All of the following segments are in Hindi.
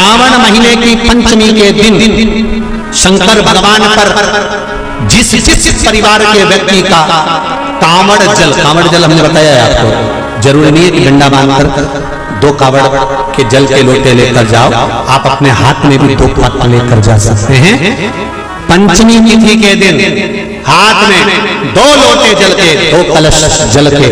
श्रावण महीने की पंचमी के दिन शंकर भगवान पर जिस जिस परिवार के व्यक्ति का कांवड़ जल हमने बताया है आपको, जरूरी नहीं है कि डंडा बांधकर 2 कावड़ के जल के लोटे लेकर जाओ, आप अपने हाथ में भी 2 पात्र लेकर जा सकते हैं। पंचमी तिथि के दिन हाथ में 2 लोटे जल के, 2 कलश जल के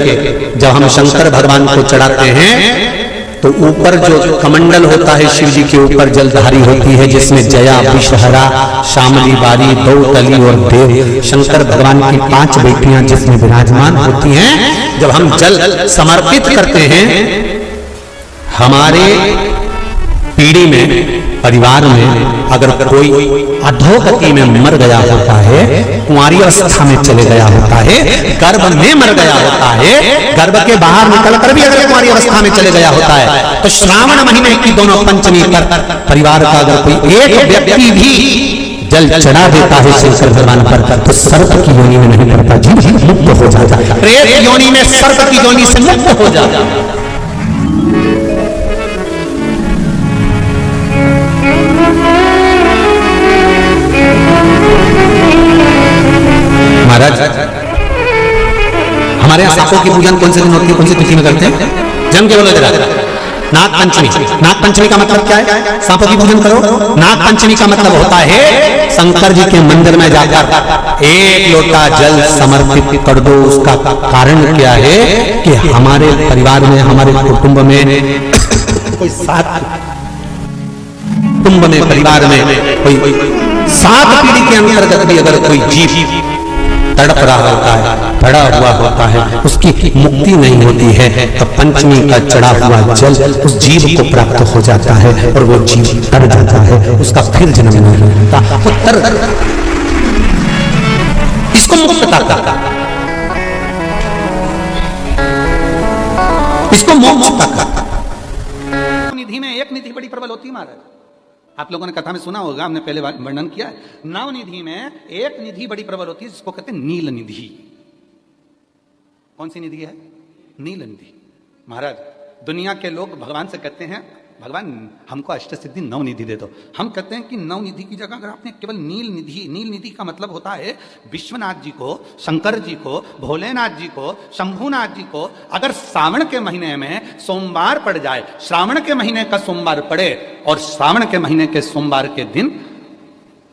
जब हम शंकर भगवान को चढ़ाते हैं तो ऊपर जो कमंडल होता है शिव जी के ऊपर जलधारी होती है, जिसमें जया, विषहरा, शामली, बारी, दौतली और देव शंकर भगवान की 5 बेटियां जिसमें विराजमान होती हैं। जब हम जल समर्पित करते हैं, हमारे पीढ़ी में, परिवार में अगर कोई अधोगति में मर गया होता है, कुंवारी अवस्था में चले गया होता है, गर्भ में मर गया होता है, गर्भ के बाहर निकलकर भी अगर कुंवारी अवस्था में चले गया होता है, तो श्रावण महीने की दोनों पंचमी पर परिवार का अगर कोई एक व्यक्ति भी जल चढ़ा देता है शंकर भगवान पर, तो सर्प की योनि में नहीं पड़ता, जी मुक्त हो जाता है, प्रेत योनि में सर्प की योनि से मुक्त हो जाता है। महाराज, हमारे यहाँ सांपों की पूजन कौन से दिन होती है, कौन सी तिथि में करते हैं? जम के बोलो जरा। नाग पंचमी। नाग पंचमी का मतलब क्या है? सांपों की पूजन करो। नाग पंचमी का मतलब होता है शंकर जी के मंदिर में जाकर 1 लोटा जल समर्पित कर दो। उसका कारण क्या है कि हमारे परिवार में, हमारे कुटुंब में कोई 7 कुटुंब में, परिवार में कोई 7 पीढ़ी के अंतर्गत भी अगर कोई जीव तड़प रहा होता है, पड़ा हुआ होता है, उसकी मुक्ति नहीं होती है, तो पंचमी का चढ़ा हुआ जल उस जीव को प्राप्त हो जाता है और वो जीव तर जाता है, उसका फिर जन्म नहीं होता, वो तर। इसको मुक्तता का, इसको मोक्षता का। निधि में एक निधि बड़ी प्रबल होती है महाराज, आप लोगों ने कथा में सुना होगा, हमने पहले वर्णन किया है। नवनिधि में एक निधि बड़ी प्रबल होती है जिसको कहते हैं नील निधि। कौन सी निधि है? नील निधि। महाराज, दुनिया के लोग भगवान से कहते हैं, भगवान हमको अष्ट सिद्धि नवनिधि दे दो। हम कहते हैं कि नवनिधि की जगह अगर आपने केवल नील निधि का मतलब होता है विश्वनाथ जी को, शंकर जी को, भोलेनाथ जी को, शंभुनाथ जी को अगर श्रावण के महीने में सोमवार पड़ जाए, श्रावण के महीने का सोमवार पड़े और श्रावण के महीने के सोमवार के दिन,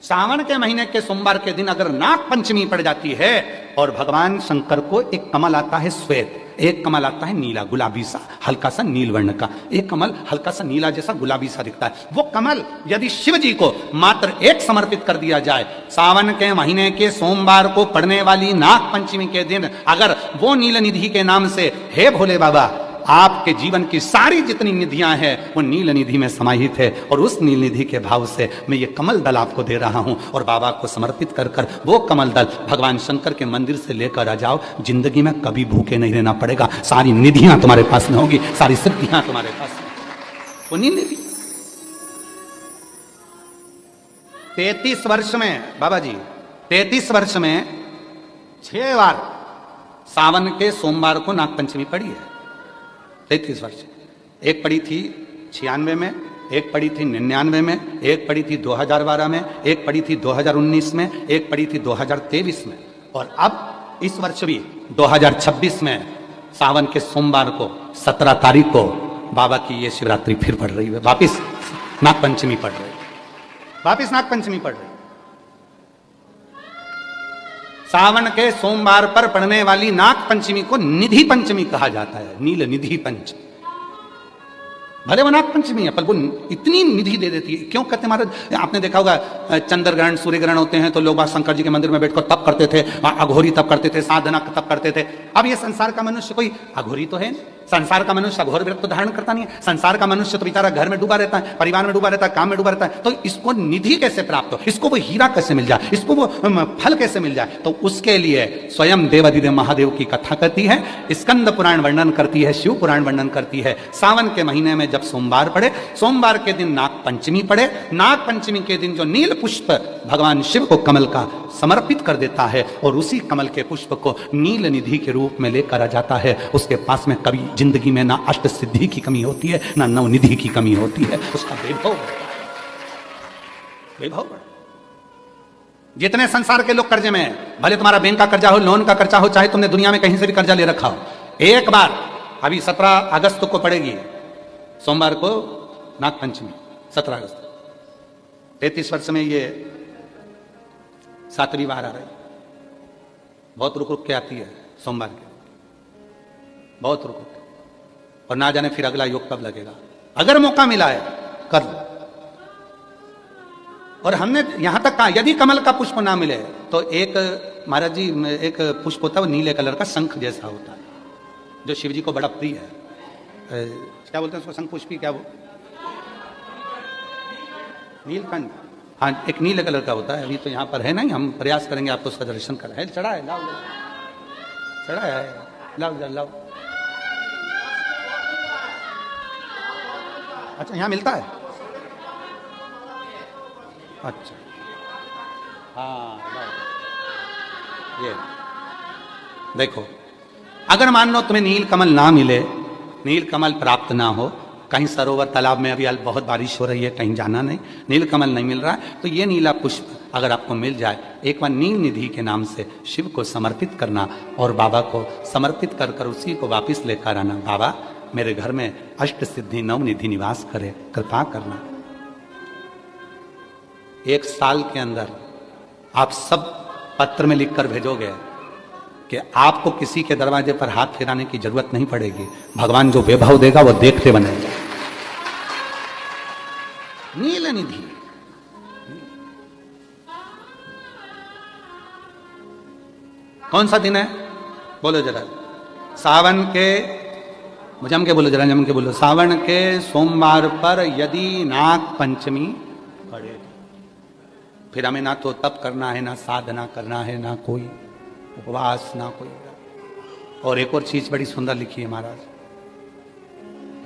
श्रावण के महीने के सोमवार के दिन अगर नाग पंचमी पड़ जाती है और भगवान शंकर को एक कमल आता है श्वेत, एक कमल आता है नीला, गुलाबी सा, हल्का सा नील वर्ण का, एक कमल हल्का सा नीला जैसा गुलाबी सा दिखता है। वो कमल यदि शिव जी को मात्र एक समर्पित कर दिया जाए, सावन के महीने के सोमवार को पड़ने वाली नाग पंचमी के दिन अगर वो नील निधि के नाम से, हे भोले बाबा आपके जीवन की सारी जितनी निधियां हैं वो नील निधि में समाहित है, और उस नील निधि के भाव से मैं ये कमल दल आपको दे रहा हूं और बाबा को समर्पित कर कर वो कमल दल भगवान शंकर के मंदिर से लेकर आ जाओ, जिंदगी में कभी भूखे नहीं रहना पड़ेगा, सारी निधियां तुम्हारे पास में होगी, सारी सिद्धियां तुम्हारे पास में। वो नील निधि 33 वर्ष में बाबा जी, 33 वर्ष में 6 बार सावन के सोमवार को नागपंचमी पड़ी है। 33 वर्ष। एक पड़ी थी 96 में, एक पड़ी थी 99 में, एक पड़ी थी 2012 में, एक पड़ी थी 2019 में, एक पड़ी थी 2023 में, और अब इस वर्ष भी 2026 में सावन के सोमवार को 17 तारीख को बाबा की ये शिवरात्रि फिर पड़ रही है, वापिस नागपंचमी पड़ रही है, वापिस नागपंचमी पड़ रही है। सावन के सोमवार पर पड़ने वाली नाग पंचमी को निधि पंचमी कहा जाता है, नील निधि पंचमी। भले वो नाग पंचमी है पर वो इतनी निधि दे देती है। क्यों कहते महाराज? आपने देखा होगा चंद्र ग्रहण, सूर्य ग्रहण होते हैं तो लोग शंकर जी के मंदिर में बैठकर तप करते थे, अघोरी तप करते थे, साधना तप करते थे। अब ये संसार का मनुष्य कोई अघोरी तो है, संसार का मनुष्य अघोर व्रत तो धारण करता नहीं है, संसार का मनुष्य तो बेचारा घर में डूबा रहता है, परिवार में डूबा रहता है, काम में डूबा रहता है, तो इसको निधि कैसे प्राप्त हो, इसको वो हीरा कैसे मिल जाए, इसको वो फल कैसे मिल जाए? तो उसके लिए स्वयं देवाधिदेव महादेव की कथा करती है, स्कंद पुराण वर्णन करती है, शिव पुराण वर्णन करती है। सावन के महीने में जब सोमवार पड़े, सोमवार के दिन नाग पंचमी पड़े, नाग पंचमी के दिन जो नील पुष्प भगवान शिव को कमल का समर्पित कर देता है और उसी कमल के पुष्प को नील निधि के रूप में लेकर आ जाता है, उसके पास में कभी जिंदगी में ना अष्ट सिद्धि की कमी होती है, ना नव निधि की कमी होती है, उसका वैभव होता है। वैभव बढ़े। जितने संसार के लोग कर्जे में हैं, भले तुम्हारा बैंक का कर्जा हो, लोन का कर्जा हो, चाहे तुमने दुनिया में कहीं से भी कर्जा ले रखा हो, एक बार अभी 17 अगस्त को पड़ेगी, सोमवार को नागपंचमी, 17 अगस्त, 33 वर्ष में ये 7वीं बार आ रही, बहुत रुक रुक के आती है सोमवार के, बहुत रुक रुक के, और ना जाने फिर अगला योग कब लगेगा। अगर मौका मिला है कर लो। और हमने यहां तक कहा यदि कमल का पुष्प ना मिले तो एक महाराज जी एक पुष्प होता है, वो नीले कलर का शंख जैसा होता है, जो शिव जी को बड़ा प्रिय है। क्या बोलते हैं उसको, शंख पुष्पी, क्या वो नीलकंठ, हाँ एक नीले कलर का होता है। अभी तो यहाँ पर है नहीं, हम प्रयास करेंगे आपको उसका दर्शन कराए। चढ़ा है, लाओ चढ़ा है, लाओ लाओ। अच्छा यहाँ मिलता है, अच्छा हाँ ये देखो, अगर मान लो तुम्हें नील कमल ना मिले, नील कमल प्राप्त ना हो, कहीं सरोवर तालाब में अभी बहुत बारिश हो रही है, कहीं जाना नहीं, नील कमल नहीं मिल रहा है, तो ये नीला पुष्प अगर आपको मिल जाए, एक बार नील निधि के नाम से शिव को समर्पित करना और बाबा को समर्पित कर कर उसी को वापस लेकर आना। बाबा मेरे घर में अष्ट सिद्धि नव निधि निवास करे, कृपा करना। 1 साल के अंदर आप सब पत्र में लिखकर भेजोगे कि आपको किसी के दरवाजे पर हाथ फिराने की जरूरत नहीं पड़ेगी, भगवान जो वैभव देगा वो देखते बनेगा। नील निधि, कौन सा दिन है बोलो जरा, सावन के, जम के बोलो जरा, जम के बोलो, सावन के सोमवार पर यदि नाग पंचमी पड़े, फिर हमें ना तो तप करना है, ना साधना करना है, ना कोई उपवास, ना कोई। और एक और चीज बड़ी सुंदर लिखी है महाराज,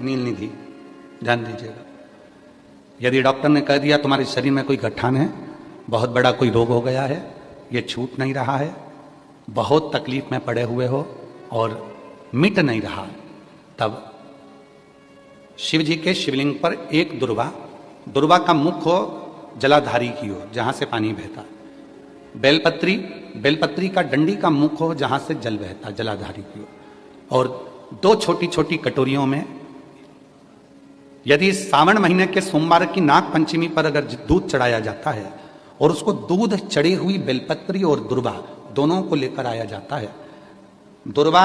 नील निधि, ध्यान दीजिएगा। यदि डॉक्टर ने कह दिया तुम्हारे शरीर में कोई गठान है, बहुत बड़ा कोई रोग हो गया है, ये छूट नहीं रहा है, बहुत तकलीफ में पड़े हुए हो और मिट नहीं रहा, तब शिव जी के शिवलिंग पर एक दुर्वा का मुख हो जलाधारी की ओर जहां से पानी बहता, बेलपत्री का डंडी का मुख हो जहां से जल बहता जलाधारी की ओर, और 2 छोटी छोटी कटोरियों में, यदि सावन महीने के सोमवार की नाग पंचमी पर अगर दूध चढ़ाया जाता है और उसको दूध चढ़ी हुई बेलपत्री और दुर्वा दोनों को लेकर आया जाता है, दुर्वा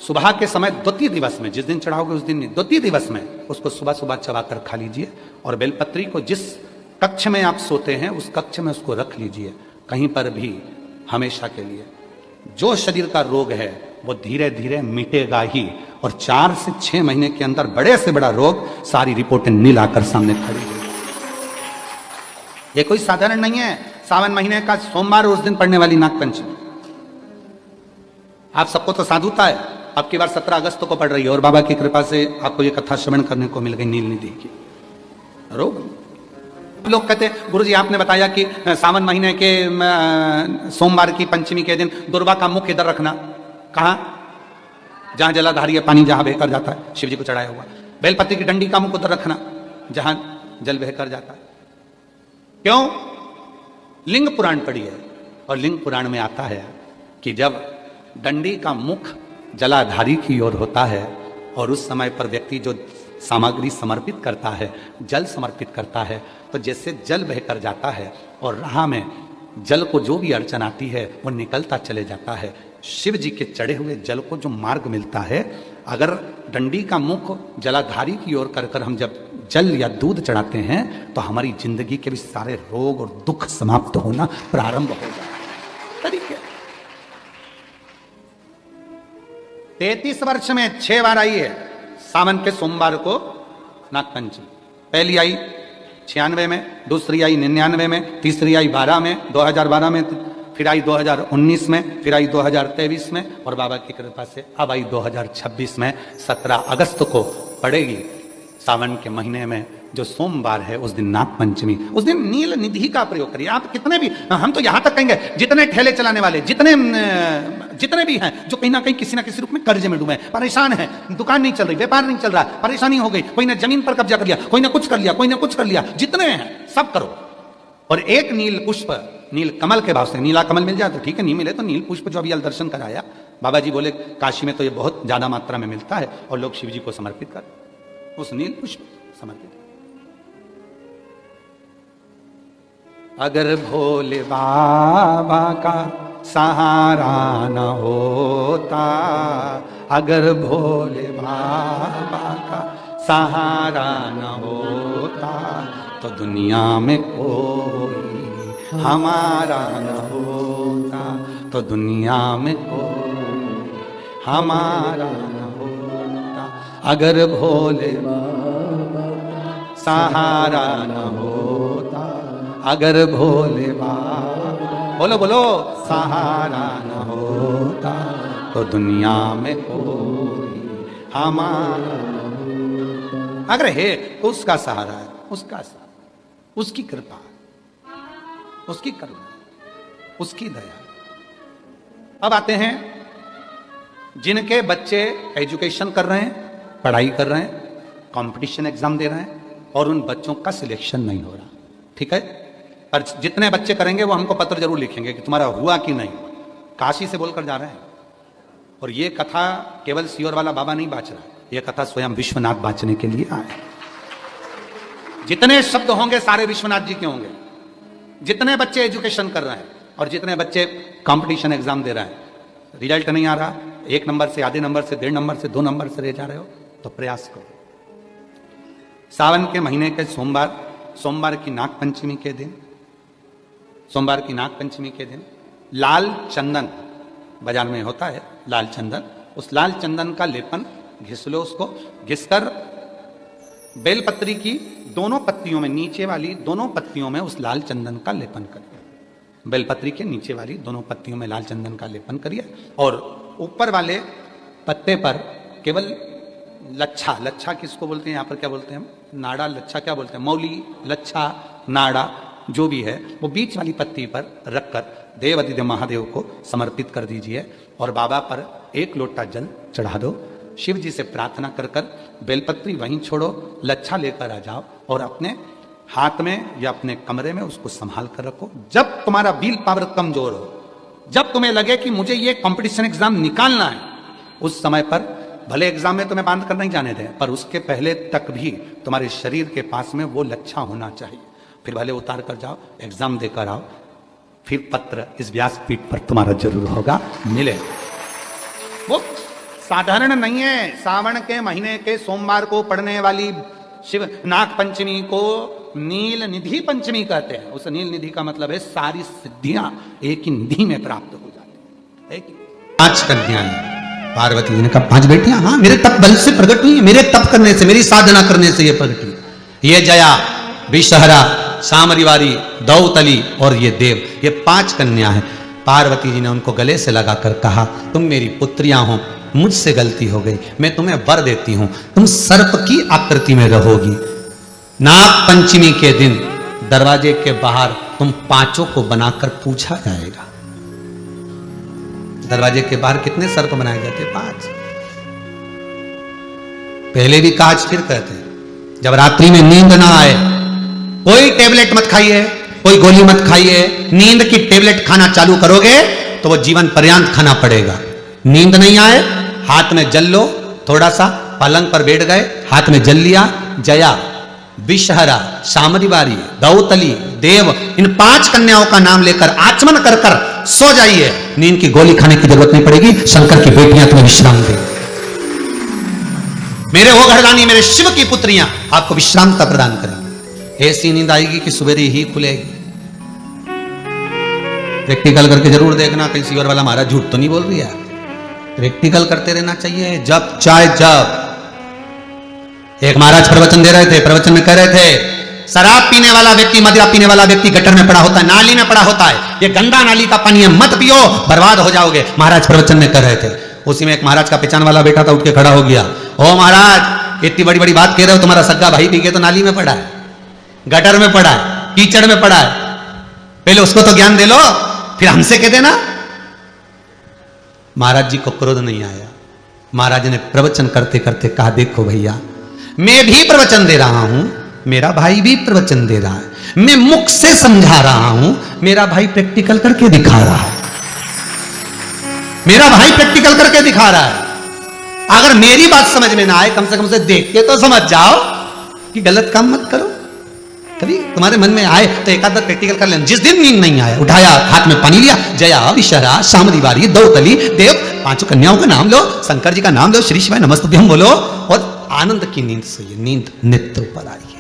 सुबह के समय द्वितीय दिवस में, जिस दिन चढ़ाओगे उस दिन नहीं, द्वितीय दिवस में उसको सुबह सुबह चबाकर खा लीजिए, और बेलपत्री को जिस कक्ष में आप सोते हैं उस कक्ष में उसको रख लीजिए, कहीं पर भी हमेशा के लिए। जो शरीर का रोग है वो धीरे धीरे मिटेगा ही, और 4 से 6 महीने के अंदर बड़े से बड़ा रोग सारी रिपोर्टें नील आकर सामने खड़ी है। ये कोई साधारण नहीं है, सावन महीने का सोमवार उस दिन पड़ने वाली नागपंचमी। आप सबको तो साधुता है, अब की बार 17 अगस्त को पड़ रही है, और बाबा की कृपा से आपको ये कथा श्रवण करने को मिल गई नील निधि की। रोग लोग कहते गुरु जी आपने बताया कि सावन महीने के सोमवार की पंचमी के दिन दुर्वा का मुख इधर रखना, कहां, जहां जलाधारी है, पानी जहां बहकर जाता है शिव जी को चढ़ाया हुआ, बेलपत्री की डंडी का मुख उधर रखना जहां जल बहकर जाता है। क्यों? लिंग पुराण पढ़ी है, और लिंग पुराण में आता है कि जब डंडी का मुख जलाधारी की ओर होता है और उस समय पर व्यक्ति जो सामग्री समर्पित करता है, जल समर्पित करता है, तो जैसे जल बहकर जाता है और राह में जल को जो भी अड़चन आती है वो निकलता चले जाता है। शिव जी के चढ़े हुए जल को जो मार्ग मिलता है, अगर डंडी का मुख जलाधारी की ओर कर कर हम जब जल या दूध चढ़ाते हैं तो हमारी जिंदगी के भी सारे रोग और दुख समाप्त होना प्रारंभ हो जाए। तरीके 33 वर्ष में 6 बार आई है सावन के सोमवार को नागपंचमी। पहली आई 96 में, दूसरी आई 99 में, तीसरी आई 12 में, 2012 में, फिर आई 2019 में, फिर आई 2023 में, और बाबा की कृपा से अब आई 2026 में। 17 अगस्त को पड़ेगी सावन के महीने में जो सोमवार है, उस दिन नागपंचमी, उस दिन नील निधि का प्रयोग करिए। आप कितने भी, हम तो यहां तक कहेंगे जितने ठेले चलाने वाले, जितने भी हैं जो कहीं ना कहीं किसी ना किसी रूप में कर्ज में डूबे, परेशान है, दुकान नहीं चल रही, व्यापार नहीं चल रहा, परेशानी हो गई, कोई ने जमीन पर कब्जा कर लिया, कोई ने कुछ कर लिया, कोई ने कुछ कर लिया, जितने हैं सब करो, और एक नील पुष्प नील कमल के भाव से, नीला कमल मिल जाए तो ठीक है, नहीं मिले तो नील पुष्प जो अभी दर्शन कराया बाबा जी बोले काशी में तो ये बहुत ज्यादा मात्रा में मिलता है और लोग शिव जी को समर्पित कर, उस नील पुष्प समर्पित। अगर भोले बाबा का सहारा न होता, अगर भोले बाबा का सहारा न होता तो दुनिया में कोई हमारा न होता, तो दुनिया में कोई हमारा न होता। अगर भोले बाबा सहारा न होता, अगर भोले बाबा बोलो बोलो सहारा न होता तो दुनिया में कोई हमारा, अगर है तो उसका सहारा है, उसका सहारा, उसकी कृपा, उसकी करुणा, उसकी दया। अब आते हैं जिनके बच्चे एजुकेशन कर रहे हैं, पढ़ाई कर रहे हैं, कंपटीशन एग्जाम दे रहे हैं और उन बच्चों का सिलेक्शन नहीं हो रहा, ठीक है, पर जितने बच्चे करेंगे वो हमको पत्र जरूर लिखेंगे कि तुम्हारा हुआ कि नहीं। काशी से बोलकर जा रहे हैं और ये कथा केवल सीहोर वाला बाबा नहीं बाँच रहा, ये कथा स्वयं विश्वनाथ बाँचने के लिए आए। जितने शब्द होंगे सारे विश्वनाथ जी के होंगे। जितने बच्चे एजुकेशन कर रहे हैं और जितने बच्चे कंपटीशन एग्जाम दे रहे हैं, रिजल्ट नहीं आ रहा, 1 नंबर से, आधे नंबर से, 1.5 नंबर से, 2 नंबर से रह जा रहे हो, तो प्रयास करो। सावन के महीने के सोमवार की नाग पंचमी के दिन, सोमवार की नाग पंचमी के दिन लाल चंदन बाजार में होता है, लाल चंदन, उस लाल चंदन का लेपन घिस लो, उसको घिसकर बेलपत्री की दोनों पत्तियों में, नीचे वाली दोनों पत्तियों में उस लाल चंदन का लेपन करिए। बेलपत्री के नीचे वाली दोनों पत्तियों में लाल चंदन का लेपन करिए और ऊपर वाले पत्ते पर केवल लच्छा, लच्छा किसको बोलते हैं यहाँ पर, क्या बोलते हैं हम, नाड़ा, लच्छा क्या बोलते हैं, मौली, लच्छा, नाड़ा जो भी है, वो बीच वाली पत्ती पर रखकर देव अधिदेव महादेव को समर्पित कर दीजिए और बाबा पर 1 लोटा जल चढ़ा दो। शिव जी से प्रार्थना कर कर बेलपत्री वहीं छोड़ो, लच्छा लेकर आ जाओ और अपने हाथ में या अपने कमरे में उसको संभाल कर रखो। जब तुम्हारा विल पावर कमजोर हो, जब तुम्हें लगे कि मुझे ये कंपटीशन एग्जाम निकालना है, उस समय पर भले एग्जाम में तुम्हें बांध कर नहीं जाने दें, पर उसके पहले तक भी तुम्हारे शरीर के पास में वो लच्छा होना चाहिए। फिर भले उतार कर जाओ, एग्जाम देकर आओ, फिर पत्र इस व्यासपीठ पर तुम्हारा जरूर होगा, मिले। वो साधारण नहीं है। सावन के महीने के सोमवार को पड़ने वाली शिव नाग पंचमी को नील निधि पंचमी कहते हैं। उस नील निधि का मतलब है सारी सिद्धियां एक ही निधि में प्राप्त हो जाती है। 5 कन्याएं पार्वती जी ने कहा, 5 बेटियां, हाँ मेरे तप बल से प्रकट हुई है, मेरे तप करने से, मेरी साधना करने से ये प्रकट हुई। ये जया, विषहरा, सामरीवारी, दौतली और ये देव, ये 5 कन्या हैं। पार्वती जी ने उनको गले से लगाकर कहा, तुम मेरी पुत्रियां हो, मुझसे गलती हो गई, मैं तुम्हें वर देती हूं, तुम सर्प की आकृति में रहोगी। नाग पंचमी के दिन दरवाजे के बाहर तुम 5 को बनाकर पूछा जाएगा। दरवाजे के बाहर कितने सर्प बनाए गए थे? 5। पहले भी काज फिर कहते, जब रात्रि में नींद ना आए, कोई टेबलेट मत खाइए, कोई गोली मत खाइए। नींद की टेबलेट खाना चालू करोगे तो वो जीवन पर्यंत खाना पड़ेगा। नींद नहीं आए, हाथ में जल लो, थोड़ा सा पलंग पर बैठ गए, हाथ में जल लिया, जया, विषहरा, सामरीवारी, दौतली, देव, इन 5 कन्याओं का नाम लेकर आचमन कर कर सो जाइए। नींद की गोली खाने की जरूरत नहीं पड़ेगी। शंकर की बेटियां तुम्हें विश्राम देंगी। मेरे हो घरदानी, मेरे शिव की पुत्रियां आपको विश्रामता प्रदान करेंगी। ऐसी नींद आएगी कि सवेरे ही खुलेगी। प्रैक्टिकल करके जरूर देखना, कहीं सीवर वाला महाराज झूठ तो नहीं बोल रही है। प्रैक्टिकल करते रहना चाहिए, जब चाहे जब। एक महाराज प्रवचन दे रहे थे, प्रवचन में कह रहे थे, शराब पीने वाला व्यक्ति, मदिरा पीने वाला व्यक्ति गटर में पड़ा होता है, नाली में पड़ा होता है, ये गंदा नाली का पानी है, मत पियो, बर्बाद हो जाओगे। महाराज प्रवचन में कह रहे थे। उसी में एक महाराज का पहचान वाला बेटा था, उठ के खड़ा हो गया, ओ महाराज इतनी बड़ी बड़ी बात कह रहे हो, तुम्हारा सगा भाई पी के तो नाली में पड़ा है, गटर में पड़ा है, कीचड़ में पड़ा है, पहले उसको तो ज्ञान दे लो, फिर हमसे कह देना। महाराज जी को क्रोध नहीं आया। महाराज ने प्रवचन करते करते कहा, देखो भैया, मैं भी प्रवचन दे रहा हूं, मेरा भाई भी प्रवचन दे रहा है, मैं मुख से समझा रहा हूं, मेरा भाई प्रैक्टिकल करके दिखा रहा है, मेरा भाई प्रैक्टिकल करके दिखा रहा है। अगर मेरी बात समझ में ना आए, कम से कम से देख के तो समझ जाओ कि गलत काम मत करो। कभी तुम्हारे मन में आए तो एक आध बार प्रैक्टिकल कर लेना। जिस दिन नींद नहीं आया, उठाया, हाथ में पानी लिया, जया विशरा शाम दिवारी दौतली देव, पांचों कन्याओं का नाम लो, शंकर जी का नाम लो, श्री शिवाय नमस्तुभ्यम बोलो और आनंद की नींद सोइए। नींद नित्य ऊपर आ रही है।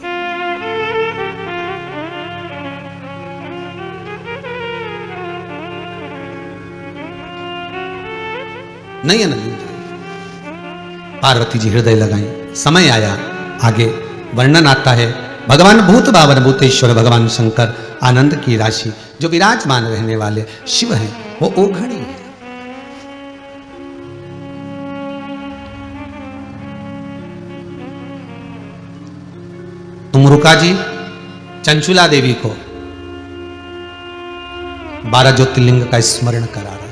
नहीं है ना नींद। पार्वती जी हृदय लगाई, समय आया, आगे वर्णन आता है। भगवान भूत बावन भूतेश्वर भगवान शंकर आनंद की राशि जो विराजमान रहने वाले शिव हैं, वो ओघड़ी है। तुमरुका जी चंचुला देवी को 12 ज्योतिर्लिंग का स्मरण करा रहा है।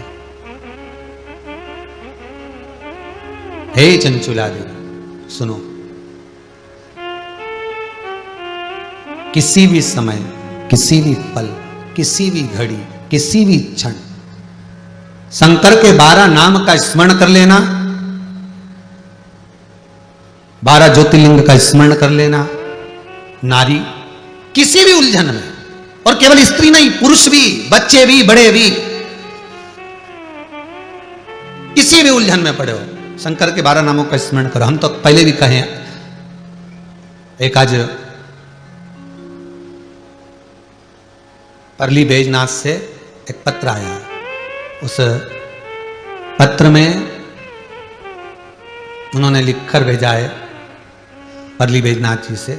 हे चंचुला देवी सुनो, किसी भी समय, किसी भी पल, किसी भी घड़ी, किसी भी क्षण शंकर के 12 नाम का स्मरण कर लेना, 12 ज्योतिर्लिंग का स्मरण कर लेना। नारी किसी भी उलझन में, और केवल स्त्री नहीं, पुरुष भी, बच्चे भी, बड़े भी, किसी भी उलझन में पड़े हो, शंकर के 12 नामों का स्मरण करो। हम तो पहले भी कहें, एक आज परली बैजनाथ से एक पत्र आया। उस पत्र में उन्होंने लिखकर भेजा है परली बैजनाथ जी से